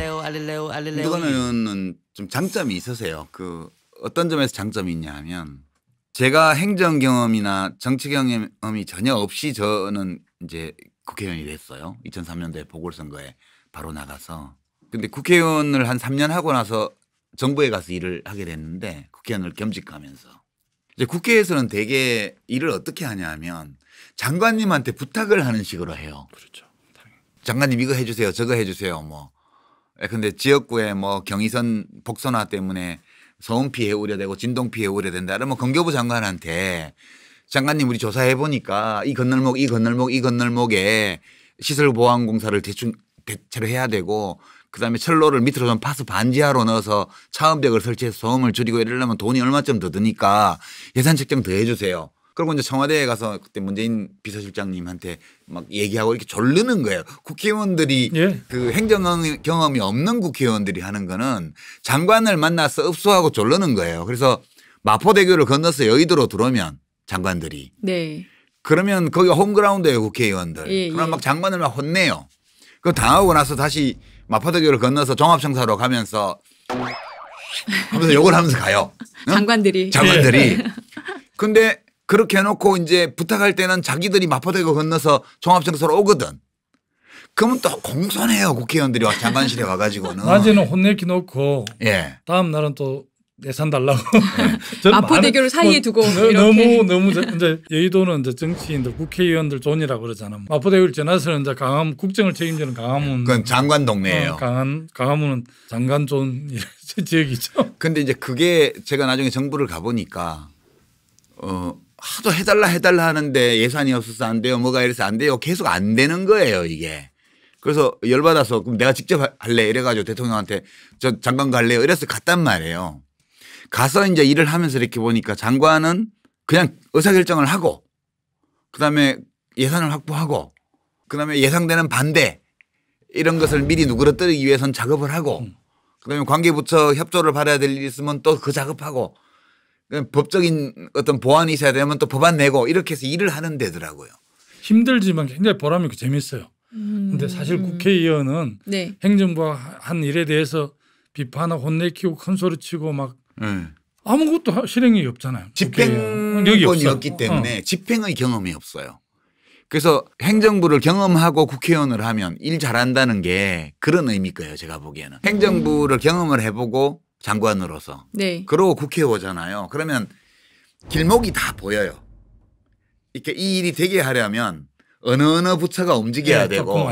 한두관 의원은 좀 장점이 있으세요. 그 어떤 점에서 장점이 있냐 하면 제가 행정 경험이나 정치 경험이 전혀 없이 저는 이제 국회의원이 됐어요. 2003년도에 보궐선거에 바로 나가서. 근데 국회의원을 한 3년 하고 나서 정부에 가서 일을 하게 됐는데 국회의원을 겸직하면서 이제 국회에서는 되게 일을 어떻게 하냐 하면 장관님한테 부탁을 하는 식으로 해요. 그렇죠. 장관님 이거 해주세요. 저거 해주세요. 뭐. 근데 지역구에 뭐 경의선 복선화 때문에 소음 피해 우려되고 진동 피해 우려된다. 그러면 건교부 장관한테 장관님 우리 조사해 보니까 이 건널목에 시설 보완 공사를 대체로 해야 되고 그다음에 철로를 밑으로 좀 파스 반지하로 넣어서 차음벽을 설치해서 소음을 줄이고 이러려면 돈이 얼마쯤 더 드니까 예산 책정 더 해 주세요. 그리고 이제 청와대에 가서 그때 문재인 비서실장님한테 막 얘기하고 이렇게 졸르는 거예요. 국회의원들이 예. 그 행정 경험이 없는 국회의원들이 하는 거는 장관을 만나서 읍소하고 졸르는 거예요. 그래서 마포대교를 건너서 여의도로 들어오면 장관들이. 네. 그러면 거기가 홈그라운드예요 국회의원들. 예, 그럼 예. 막 장관을 막 혼내요. 그 당하고 나서 다시 마포대교를 건너서 종합청사로 가면서 하면서 욕을 하면서 가요. 응? 장관들이. 장관들이. 근데 그렇게 해놓고 이제 부탁할 때는 자기들이 마포대교 건너서 종합청사로 오거든. 그러면 또 공손해요 국회의원들이 장관실에 와가지고는. 낮에는 혼내기 놓고 예. 다음 날은 또 예산 달라고. 마포대교를 사이에 두고 이렇게. 너무 이제 여의도는 이제 정치인들 국회의원들 존이라고 그러잖아. 마포대교를 지나서는 이제 강화문 국정을 책임지는 강화문. 그건 장관 동네예요. 강화문은 장관 존 지역이죠. 근데 이제 그게 제가 나중에 정부를 가보니까 하도 해달라 하는데 예산이 없어서 안 돼요. 뭐가 이래서 안 돼요. 계속 안 되는 거예요 이게. 그래서 열받아서 그럼 내가 직접 할래 이래가지고 대통령한테 저 장관 갈래요 이래서 갔단 말이에요. 가서 이제 일을 하면서 이렇게 보니까 장관은 그냥 의사결정을 하고 그다음에 예산을 확보하고 그다음에 예상되는 반대 이런 것을 미리 누그러뜨리기 위해서는 작업을 하고 그다음에 관계부처 협조를 받아야 될 일이 있으면 또 그 작업하고 법적인 어떤 보완이 있어야 되면 또 법안 내고 이렇게 해서 일을 하는 데더라고요. 힘들지만 굉장히 보람 있고 재밌어요. 근데 사실 국회의원은 네. 행정부가 한 일에 대해서 비판하고 혼내키고 큰 소리치고 막 아무것도 실행력이 없잖아요. 집행권이 없기 때문에 집행의 경험이 없어요. 그래서 행정부를 경험하고 국회의원을 하면 일 잘한다는 게 그런 의미일 거예요. 제가 보기에는. 행정부를 경험을 해보고 장관으로서. 네. 그러고 국회에 오잖아요. 그러면 길목이 다 보여요. 이렇게 이 일이 되게 하려면 어느 부처가 움직여야 되고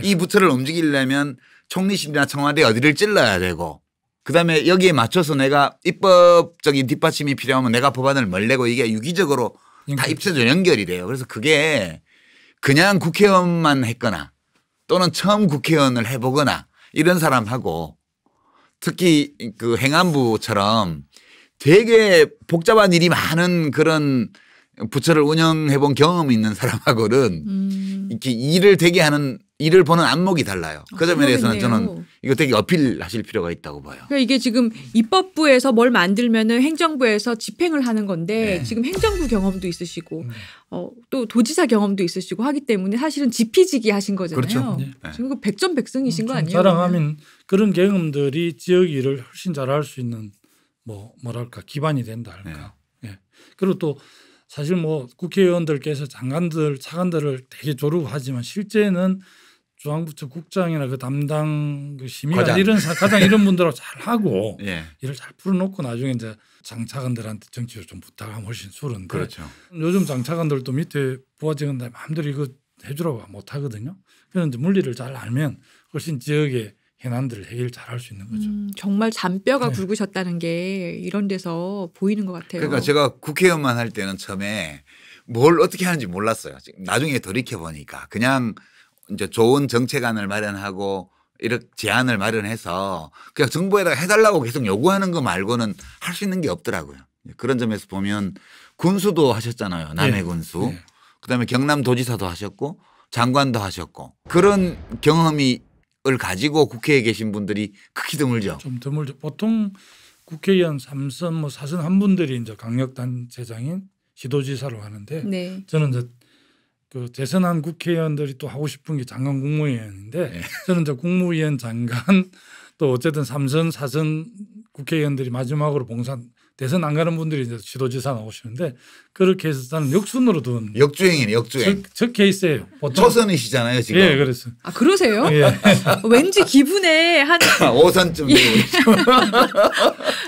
이 부처를 움직이려면 총리실이나 청와대 어디를 찔러야 되고 그다음에 여기에 맞춰서 내가 입법적인 뒷받침이 필요하면 내가 법안을 뭘 내고 이게 유기적으로 다 입체적으로 연결이 돼요. 그래서 그게 그냥 국회의원만 했거나 또는 처음 국회의원을 해보거나 이런 사람하고 특히 그 행안부처럼 되게 복잡한 일이 많은 그런 부처를 운영해 본 경험이 있는 사람하고는 이렇게 일을 되게 하는 일을 보는 안목이 달라요. 그 점에 대해서는 저는 이거 되게 어필하실 필요가 있다고 봐요. 그러니까 이게 지금 입법부에서 뭘 만들면은 행정부에서 집행을 하는 건데 네. 지금 행정부 경험도 있으시고 또 도지사 경험도 있으시고 하기 때문에 사실은 지피지기 하신 거잖아요. 그렇죠. 네. 지금 그 백전백승이신 거 아니에요? 자랑하면 그런 경험들이 지역 일을 훨씬 잘할 수 있는 뭐랄까 기반이 된다 할까. 네. 그리고 또 사실 뭐 국회의원들께서 장관들 차관들을 되게 조르고하지만 실제는 중앙부처 국장이나 그 담당 그 심의관 이런 가장 이런 분들하고 잘 하고 예. 일을 잘 풀어놓고 나중에 이제 장차관들한테 정치를 좀 부탁하면 훨씬 수월한데 그렇죠. 요즘 장차관들도 밑에 부하직원들 마음대로 이거 해주라고 못 하거든요. 그래서 이제 물리를 잘 알면 훨씬 지역의 해난들을 해결 잘 할 수 있는 거죠. 정말 잔뼈가 굵으셨다는 게 이런 데서 보이는 것 같아요. 그러니까 제가 국회의원만 할 때는 처음에 뭘 어떻게 하는지 몰랐어요. 나중에 돌이켜 보니까 그냥 이제 좋은 정책안을 마련하고 이렇게 제안을 마련해서 그냥 정부에다가 해달라고 계속 요구하는 거 말고는 할 수 있는 게 없더라고요. 그런 점에서 보면 군수도 하셨잖아요. 남해 군수. 네. 그다음에 경남도지사도 하셨고 장관도 하셨고 그런 경험이 을 가지고 국회에 계신 분들이 극히 드물죠. 좀 드물죠. 보통 국회의원 3선 뭐 4선 한 분들이 이제 강력단체장인 시도지사로 하는데 네. 저는 이제 그 재선한 국회의원들이 또 하고 싶은 게 장관 국무위원인데 네. 저는 이제 국무위원 장관 또 어쨌든 3선 4선 국회의원들이 마지막으로 대선 안 가는 분들이 이제 시도지사 나오시는데 그렇게 해서 저는 역순으로 둔 역주행이네 역주행. 저 케이스예요. 초선이시잖아요 지금. 예, 그래서. 아 그러세요? 예. 왠지 기분에 한 5선쯤 되고 있죠.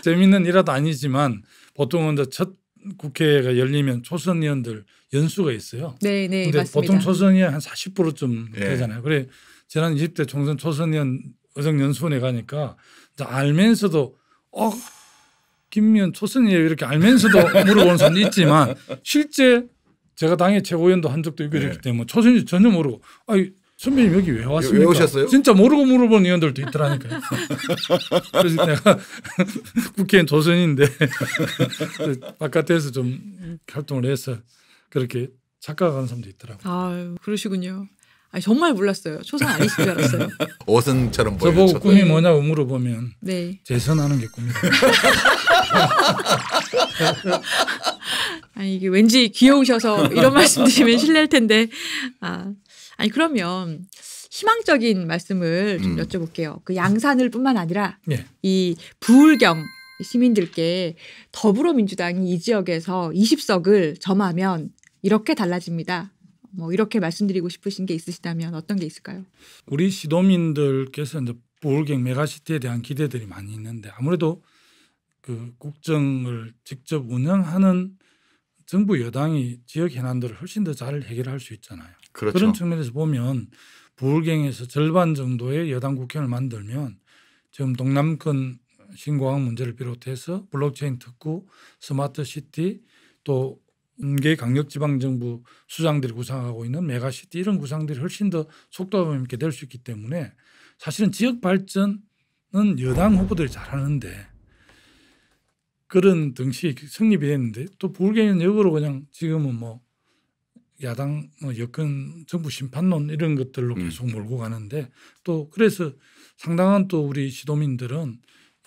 재밌는 일화도 아니지만 보통은 이제 첫 국회가 열리면 초선 의원들 연수가 있어요. 네, 네, 근데 맞습니다. 보통 초선 의원 한 40%쯤 예. 되잖아요. 그래 지난 20대 총선 초선 의원 의정 연수원에 가니까 이제 알면서도 김미연 초선 의원 이렇게 알면서도 물어보는 사람도 있지만 실제 제가 당의 최고위원도 한 적도 있고 이렇기 때문에 초선이 전혀 모르고 선배님 여기 왜 왔습니까? 왜 오셨어요? 진짜 모르고 물어본 의원들도 있더라니까요. 그래서 내가 국회의원 조선인데 바깥에서 좀 활동을 해서 그렇게 착각하는 사람도 있더라고요. 아유, 그러시군요. 정말 몰랐어요. 초선 아니신 줄 알았어요. 5선처럼 보여요. 저보고 꿈이 뭐냐고 물어보면 네. 재선하는 게 꿈이다. 아니 이게 왠지 귀여우셔서 이런 말씀 드리면 실례일 텐데 아니 그러면 희망적인 말씀을 좀 여쭤볼게요. 그 양산을 뿐만 아니라 예. 이 부울경 시민들께 더불어민주당이 이 지역에서 20석을 점하면 이렇게 달라집니다. 뭐 이렇게 말씀드리고 싶으신 게 있으시다면 어떤 게 있을까요? 우리 시도민들께서 이제 부울경 메가시티에 대한 기대들이 많이 있는데 아무래도 그 국정을 직접 운영하는 정부 여당이 지역 현안들을 훨씬 더 잘 해결할 수 있잖아요. 그렇죠. 그런 측면에서 보면 부울경에서 절반 정도의 여당 국회의원을 만들면 지금 동남권 신공항 문제를 비롯해서 블록체인 특구, 스마트 시티 또 개 강력지방정부 수장들이 구상하고 있는 메가시티 이런 구상들이 훨씬 더 속도감 있게 될 수 있기 때문에 사실은 지역 발전은 여당 후보들이 잘하는데 그런 등식이 성립이 됐는데 또 부울경은 역으로 그냥 지금은 뭐 야당 여권 정부 심판론 이런 것들로 계속 몰고 가는데 또 그래서 상당한 또 우리 시도민들은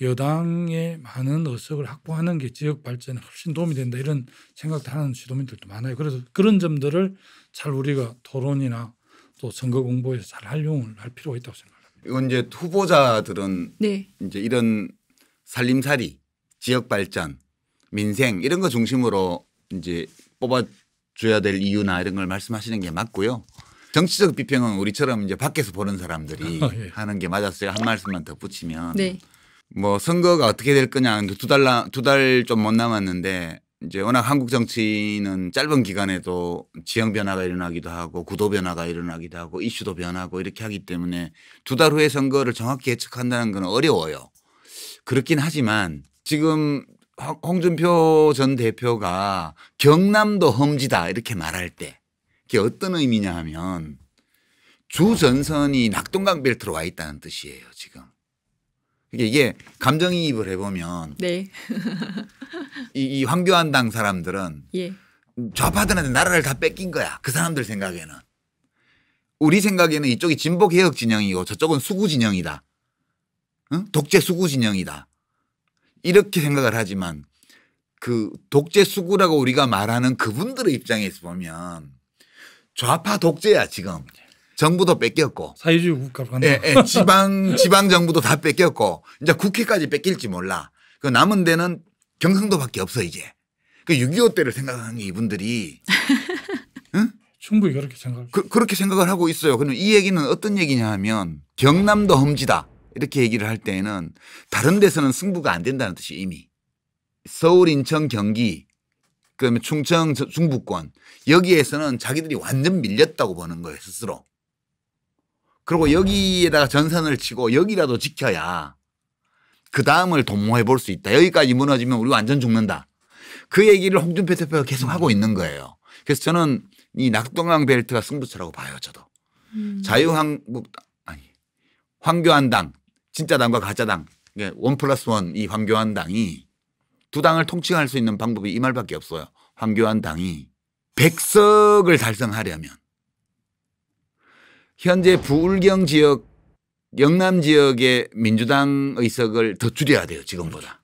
여당의 많은 의석을 확보하는 게 지역 발전에 훨씬 도움이 된다 이런 생각도 하는 시도민들도 많아요. 그래서 그런 점들을 잘 우리가 토론이나 또 선거 공보에서 잘 활용을 할 필요가 있다고 생각합니다. 이건 이제 후보자들은 네. 이제 이런 살림살이, 지역 발전, 민생 이런 거 중심으로 이제 뽑아줘야 될 이유나 이런 걸 말씀하시는 게 맞고요. 정치적 비평은 우리처럼 이제 밖에서 보는 사람들이 예. 하는 게 맞았어요. 한 말씀만 더 붙이면. 네. 뭐 선거가 어떻게 될 거냐 두 달 좀 못 남았는데 이제 워낙 한국 정치는 짧은 기간에도 지형 변화가 일어나기도 하고 구도 변화가 일어나기도 하고 이슈도 변하고 이렇게 하기 때문에 두 달 후에 선거를 정확히 예측한다는 건 어려워요. 그렇긴 하지만 지금 홍준표 전 대표가 경남도 험지다 이렇게 말할 때 그게 어떤 의미냐 하면 주 전선이 낙동강 벨트로 와 있다는 뜻이에요 지금. 이게 감정이입을 해보면 네. 이 황교안당 사람들은 예. 좌파들한테 나라를 다 뺏긴 거야. 그 사람들 생각에는. 우리 생각에는 이쪽이 진보개혁 진영이고 저쪽은 수구 진영이다. 응? 독재 수구 진영이다. 이렇게 생각을 하지만 그 독재 수구라고 우리가 말하는 그분들의 입장에서 보면 좌파 독재야 지금. 정부도 뺏겼고. 사회주의 국가로 간다. 예, 예. 지방 정부도 다 뺏겼고 이제 국회까지 뺏길지 몰라. 그 남은 데는 경상도밖에 없어 이제. 그 6.25 때를 생각하는 게 이분들이 응? 충분히 그렇게 생각을. 그렇게 생각을 하고 있어요. 그럼 이 얘기는 어떤 얘기냐 하면 경남도 험지다 이렇게 얘기를 할 때는 다른 데서는 승부가 안 된다는 뜻이 이미. 서울, 인천, 경기 그다음에 충청, 중부권 여기에서는 자기들이 완전 밀렸다고 보는 거예요 스스로. 그리고 여기에다가 전선을 치고 여기라도 지켜야 그 다음을 도모해 볼 수 있다. 여기까지 무너지면 우리 완전 죽는다. 그 얘기를 홍준표 대표가 계속 하고 있는 거예요. 그래서 저는 이 낙동강 벨트가 승부처라고 봐요. 저도. 황교안당 진짜 당과 가짜 당 1+1 이 황교안당이 두 당을 통칭할 수 있는 방법이 이 말밖에 없어요. 황교안당이 100석을 달성하려면 현재 부울경 지역 영남 지역의 민주당 의석을 더 줄여야 돼요. 지금보다.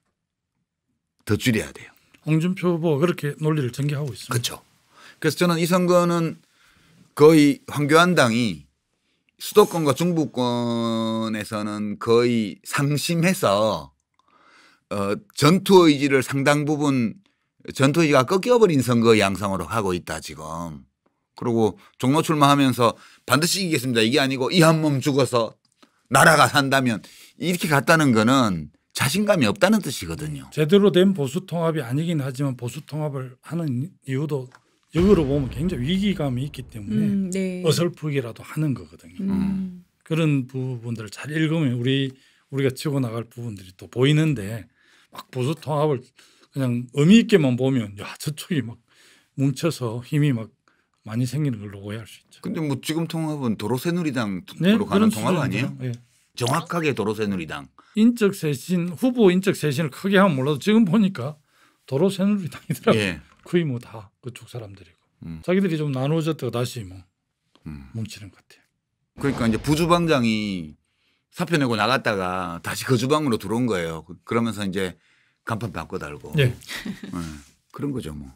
더 줄여야 돼요. 홍준표 후보가 그렇게 논리를 전개하고 있습니다. 그렇죠. 그래서 저는 이 선거는 거의 황교안당이 수도권과 중부권에서는 거의 상심해서 전투 의지를 상당 부분 전투 의지가 꺾여버린 선거 양상으로 하고 있다 지금. 그리고 종로 출마하면서 반드시 이기겠습니다. 이게 아니고 이 한 몸 죽어서 나라가 산다면 이렇게 갔다는 거는 자신감이 없다는 뜻이거든요. 제대로 된 보수 통합이 아니긴 하지만 보수 통합을 하는 이유도 역으로 보면 굉장히 위기감이 있기 때문에 네. 어설프기라도 하는 거거든요. 그런 부분들을 잘 읽으면 우리가 치고 나갈 부분들이 또 보이는데 막 보수 통합을 그냥 의미 있게만 보면 야 저쪽이 막 뭉쳐서 힘이 막 많이 생기는 걸로 오해할 수 있죠. 근데 뭐 지금 통합은 도로새누리당으로 네, 가는 통합 아니에요? 네. 정확하게 도로새누리당. 인적 쇄신 후보 인적 쇄신을 크게 하면 몰라도 지금 보니까 도로새누리당이더라고요. 예. 거의 뭐 다 그쪽 사람들이고 자기들이 좀 나누어졌다가 다시 뭐 뭉치는 것 같아요. 그러니까 이제 부주방장이 사표 내고 나갔다가 다시 그 주방으로 들어온 거예요. 그러면서 이제 간판 바꿔 달고. 네. 그런 거죠 뭐.